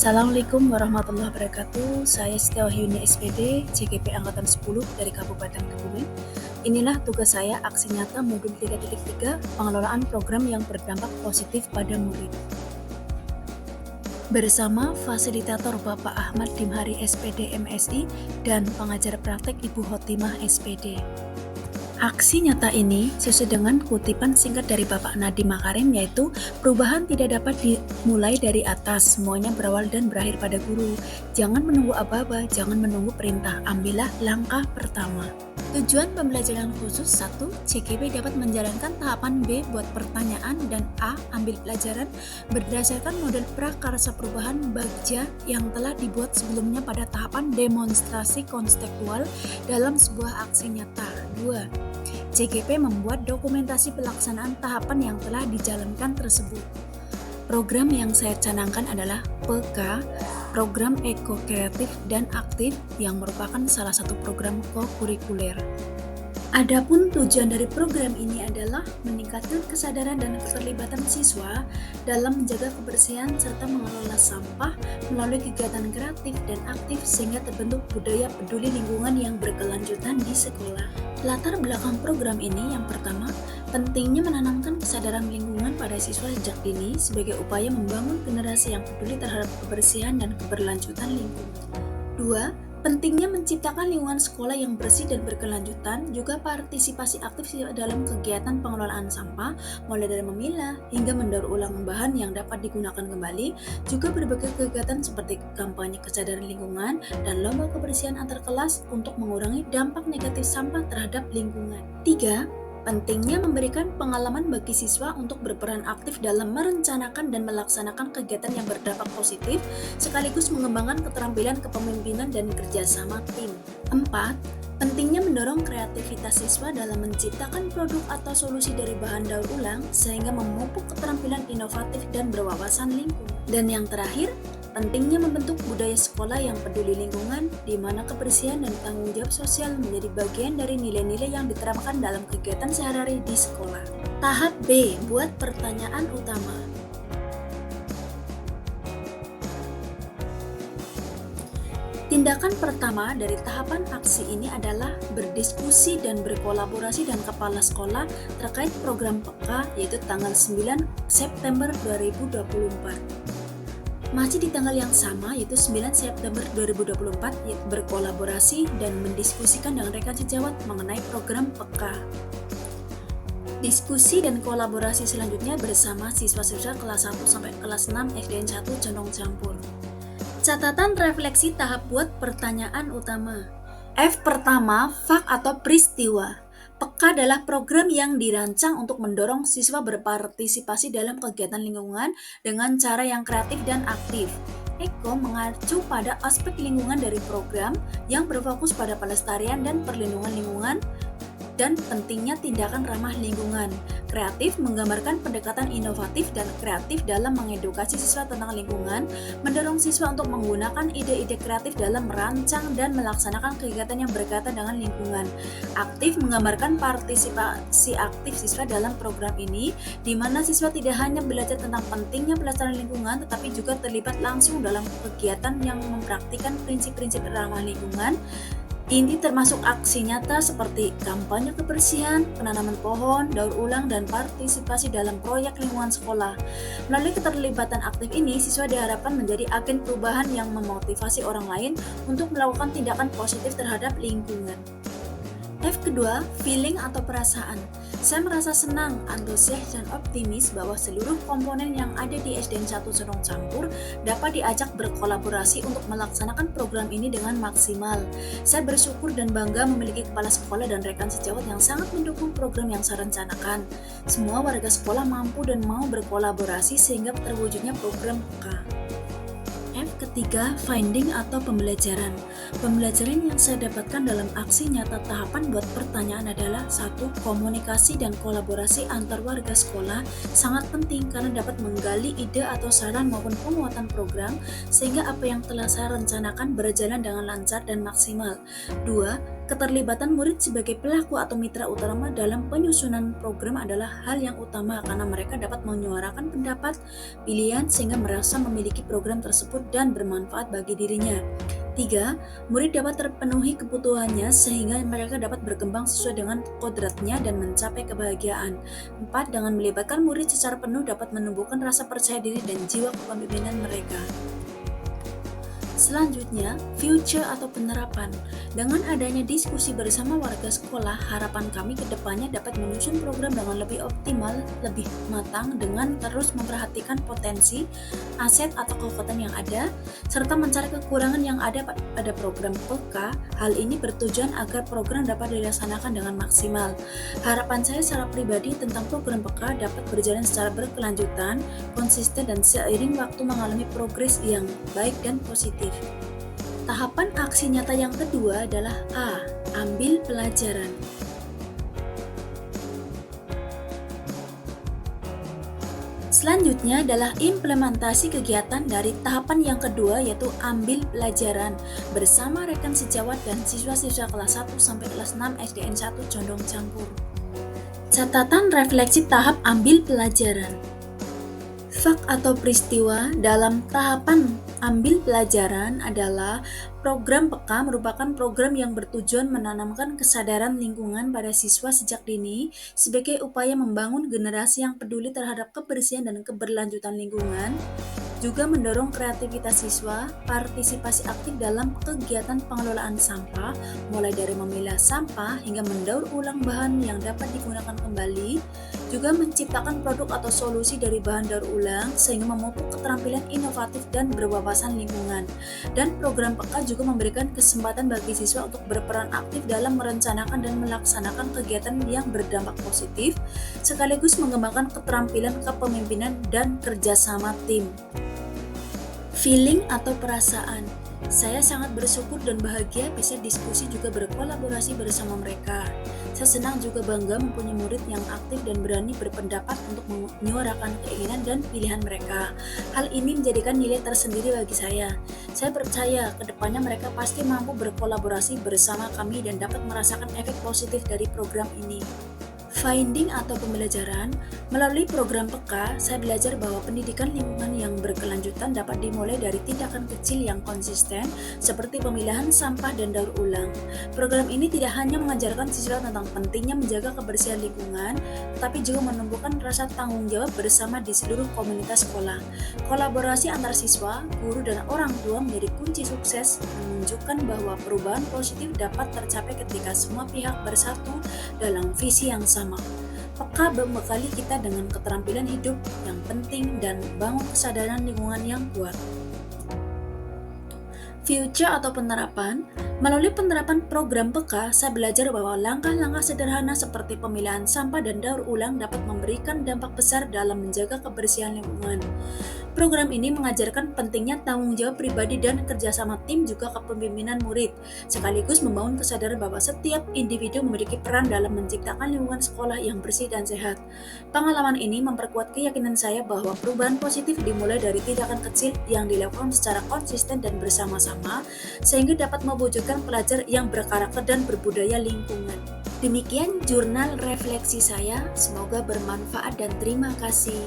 Assalamualaikum warahmatullahi wabarakatuh. Saya Setiawahyuni SPD, CGP Angkatan 10 dari Kabupaten Kebumen. Inilah tugas saya aksi nyata modul 3.3 pengelolaan program yang berdampak positif pada murid. Bersama fasilitator Bapak Ahmad Dimhari SPD MSI dan pengajar praktek Ibu Hotimah SPD. Aksi nyata ini sesuai dengan kutipan singkat dari Bapak Nadiem Makarim, yaitu perubahan tidak dapat dimulai dari atas, semuanya berawal dan berakhir pada guru. Jangan menunggu aba-aba, jangan menunggu perintah, ambillah langkah pertama. Tujuan pembelajaran khusus 1. CGP dapat menjalankan tahapan B buat pertanyaan dan A ambil pelajaran berdasarkan model prakarsa perubahan Bagja yang telah dibuat sebelumnya pada tahapan demonstrasi konseptual dalam sebuah aksi nyata. 2. CGP membuat dokumentasi pelaksanaan tahapan yang telah dijalankan tersebut. Program yang saya canangkan adalah PK, Program Eko Kreatif dan Aktif, yang merupakan salah satu program kokurikuler. Adapun tujuan dari program ini adalah meningkatkan kesadaran dan keterlibatan siswa dalam menjaga kebersihan serta mengelola sampah melalui kegiatan kreatif dan aktif sehingga terbentuk budaya peduli lingkungan yang berkelanjutan di sekolah. Latar belakang program ini yang pertama, pentingnya menanamkan kesadaran lingkungan pada siswa sejak dini sebagai upaya membangun generasi yang peduli terhadap kebersihan dan keberlanjutan lingkungan. 2. Pentingnya menciptakan lingkungan sekolah yang bersih dan berkelanjutan, juga partisipasi aktif dalam kegiatan pengelolaan sampah, mulai dari memilah hingga mendaur ulang bahan yang dapat digunakan kembali, juga berbagai kegiatan seperti kampanye kesadaran lingkungan dan lomba kebersihan antar kelas untuk mengurangi dampak negatif sampah terhadap lingkungan. 3. Pentingnya memberikan pengalaman bagi siswa untuk berperan aktif dalam merencanakan dan melaksanakan kegiatan yang berdampak positif, sekaligus mengembangkan keterampilan kepemimpinan dan kerjasama tim. 4. Pentingnya mendorong kreativitas siswa dalam menciptakan produk atau solusi dari bahan daur ulang, sehingga memupuk keterampilan inovatif dan berwawasan lingkungan. Dan yang terakhir, pentingnya membentuk budaya sekolah yang peduli lingkungan, di mana kebersihan dan tanggung jawab sosial menjadi bagian dari nilai-nilai yang diterapkan dalam kegiatan sehari-hari di sekolah. Tahap B, buat pertanyaan utama. Tindakan pertama dari tahapan aksi ini adalah berdiskusi dan berkolaborasi dengan kepala sekolah terkait program PK, yaitu tanggal 9 September 2024. Masih di tanggal yang sama, yaitu 9 September 2024, berkolaborasi dan mendiskusikan dengan rekan sejawat mengenai program PK. Diskusi dan kolaborasi selanjutnya bersama siswa-siswa kelas 1 sampai kelas 6 SDN 1 Condong Campur. Catatan refleksi tahap buat pertanyaan utama. F pertama, fak atau peristiwa. PK adalah program yang dirancang untuk mendorong siswa berpartisipasi dalam kegiatan lingkungan dengan cara yang kreatif dan aktif. Eko mengacu pada aspek lingkungan dari program yang berfokus pada pelestarian dan perlindungan lingkungan dan pentingnya tindakan ramah lingkungan. Kreatif menggambarkan pendekatan inovatif dan kreatif dalam mengedukasi siswa tentang lingkungan, mendorong siswa untuk menggunakan ide-ide kreatif dalam merancang dan melaksanakan kegiatan yang berkaitan dengan lingkungan. Aktif menggambarkan partisipasi aktif siswa dalam program ini, di mana siswa tidak hanya belajar tentang pentingnya pelestarian lingkungan, tetapi juga terlibat langsung dalam kegiatan yang mempraktikkan prinsip-prinsip ramah lingkungan. Ini termasuk aksi nyata seperti kampanye kebersihan, penanaman pohon, daur ulang, dan partisipasi dalam proyek lingkungan sekolah. Melalui keterlibatan aktif ini, siswa diharapkan menjadi agen perubahan yang memotivasi orang lain untuk melakukan tindakan positif terhadap lingkungan. F kedua, feeling atau perasaan. Saya merasa senang, antusias, dan optimis bahwa seluruh komponen yang ada di SDN 1 Condong Campur dapat diajak berkolaborasi untuk melaksanakan program ini dengan maksimal. Saya bersyukur dan bangga memiliki kepala sekolah dan rekan sejawat yang sangat mendukung program yang saya rencanakan. Semua warga sekolah mampu dan mau berkolaborasi sehingga terwujudnya program PK. F ketiga, finding atau pembelajaran. Pembelajaran yang saya dapatkan dalam aksi nyata tahapan buat pertanyaan adalah 1. Komunikasi dan kolaborasi antar warga sekolah sangat penting karena dapat menggali ide atau saran maupun penguatan program sehingga apa yang telah saya rencanakan berjalan dengan lancar dan maksimal. 2. Keterlibatan murid sebagai pelaku atau mitra utama dalam penyusunan program adalah hal yang utama karena mereka dapat menyuarakan pendapat, pilihan sehingga merasa memiliki program tersebut dan bermanfaat bagi dirinya. 3. Murid dapat terpenuhi kebutuhannya sehingga mereka dapat berkembang sesuai dengan kodratnya dan mencapai kebahagiaan. 4. Dengan melibatkan murid secara penuh dapat menumbuhkan rasa percaya diri dan jiwa kepemimpinan mereka. Selanjutnya, future atau penerapan. Dengan adanya diskusi bersama warga sekolah, harapan kami ke depannya dapat menyusun program dengan lebih optimal, lebih matang dengan terus memperhatikan potensi, aset atau kekuatan yang ada, serta mencari kekurangan yang ada pada program PK. Hal ini bertujuan agar program dapat dilaksanakan dengan maksimal. Harapan saya secara pribadi tentang program PK dapat berjalan secara berkelanjutan, konsisten dan seiring waktu mengalami progres yang baik dan positif. Tahapan aksi nyata yang kedua adalah A. Ambil pelajaran. Selanjutnya adalah implementasi kegiatan dari tahapan yang kedua yaitu ambil pelajaran bersama rekan sejawat dan siswa-siswa kelas 1 sampai kelas 6 SDN 1 Condong Campur. Catatan refleksi tahap ambil pelajaran. Fak atau peristiwa dalam tahapan ambil pelajaran adalah program PK merupakan program yang bertujuan menanamkan kesadaran lingkungan pada siswa sejak dini sebagai upaya membangun generasi yang peduli terhadap kebersihan dan keberlanjutan lingkungan, juga mendorong kreativitas siswa, partisipasi aktif dalam kegiatan pengelolaan sampah, mulai dari memilah sampah hingga mendaur ulang bahan yang dapat digunakan kembali, juga menciptakan produk atau solusi dari bahan daur ulang sehingga memupuk keterampilan inovatif dan berwawasan lingkungan. Dan program PK juga memberikan kesempatan bagi siswa untuk berperan aktif dalam merencanakan dan melaksanakan kegiatan yang berdampak positif, sekaligus mengembangkan keterampilan kepemimpinan dan kerjasama tim. Feeling atau perasaan. Saya sangat bersyukur dan bahagia bisa diskusi juga berkolaborasi bersama mereka. Saya senang juga bangga mempunyai murid yang aktif dan berani berpendapat untuk menyuarakan keinginan dan pilihan mereka. Hal ini menjadikan nilai tersendiri bagi saya. Saya percaya kedepannya mereka pasti mampu berkolaborasi bersama kami dan dapat merasakan efek positif dari program ini. Finding atau pembelajaran. Melalui program PK, saya belajar bahwa pendidikan lingkungan yang berkelanjutan dapat dimulai dari tindakan kecil yang konsisten seperti pemilahan sampah dan daur ulang. Program ini tidak hanya mengajarkan siswa tentang pentingnya menjaga kebersihan lingkungan, tetapi juga menumbuhkan rasa tanggung jawab bersama di seluruh komunitas sekolah. Kolaborasi antar siswa, guru, dan orang tua menjadi kunci sukses, menunjukkan bahwa perubahan positif dapat tercapai ketika semua pihak bersatu dalam visi yang sama. PK membekali kita dengan keterampilan hidup yang penting dan membangun kesadaran lingkungan yang kuat. Future atau penerapan. Melalui penerapan program PK, saya belajar bahwa langkah-langkah sederhana seperti pemilahan sampah dan daur ulang dapat memberikan dampak besar dalam menjaga kebersihan lingkungan. Program ini mengajarkan pentingnya tanggung jawab pribadi dan kerjasama tim juga kepemimpinan murid, sekaligus membangun kesadaran bahwa setiap individu memiliki peran dalam menciptakan lingkungan sekolah yang bersih dan sehat. Pengalaman ini memperkuat keyakinan saya bahwa perubahan positif dimulai dari tindakan kecil yang dilakukan secara konsisten dan bersama-sama, sehingga dapat mewujudkan pelajar yang berkarakter dan berbudaya lingkungan. Demikian jurnal refleksi saya, semoga bermanfaat dan terima kasih.